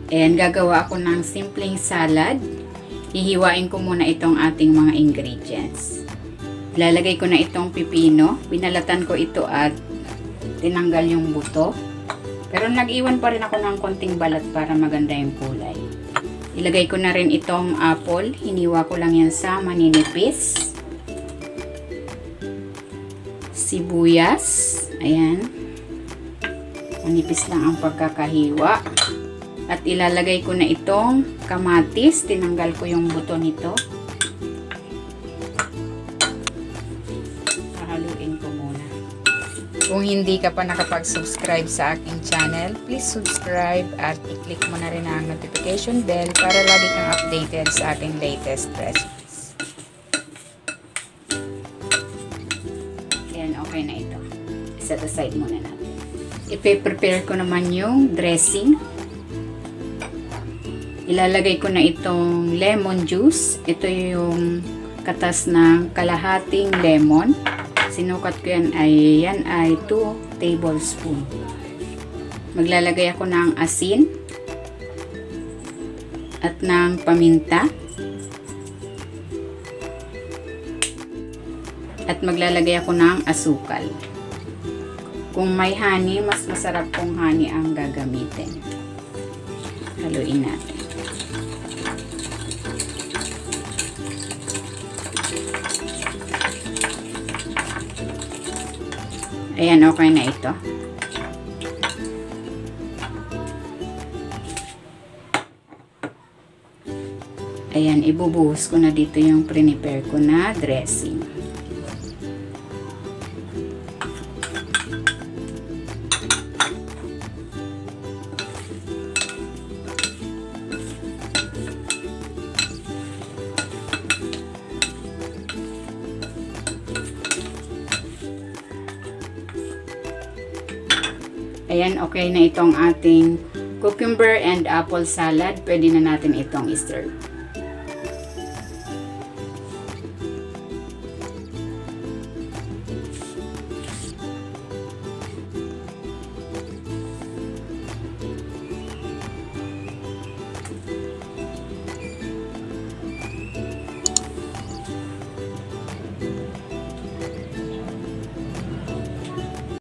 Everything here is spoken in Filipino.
And gagawa ako ng simpleng salad. Hihiwain ko muna itong ating mga ingredients. Ilalagay ko na itong pipino. Binalatan ko ito at tinanggal yung buto. Pero nag-iwan pa rin ako ng konting balat para maganda yung kulay. Ilagay ko na rin itong apple. Hiniwa ko lang yan sa maninipis. Sibuyas. Ayan. Manipis lang ang pagkakahiwa. At ilalagay ko na itong kamatis. Tinanggal ko yung buto nito. Haluin ko muna. Kung hindi ka pa nakapag-subscribe sa aking channel, please subscribe at i-click mo na rin ang notification bell para lagi kang updated sa ating latest recipes. Ayan, okay na ito. Set aside muna natin. I-prepare ko naman yung dressing. Ilalagay ko na itong lemon juice. Ito yung katas ng kalahating lemon. Sinukat ko yan ay 2 tablespoon. Maglalagay ako ng asin at ng paminta. At maglalagay ako ng asukal. Kung may honey, mas masarap kung honey ang gagamitin. Haluin natin. Ayan, okay na ito. Ayan, ibubuhos ko na dito yung prepare ko na dressing. Ayan, okay na itong ating cucumber and apple salad. Pwede na natin itong i-serve.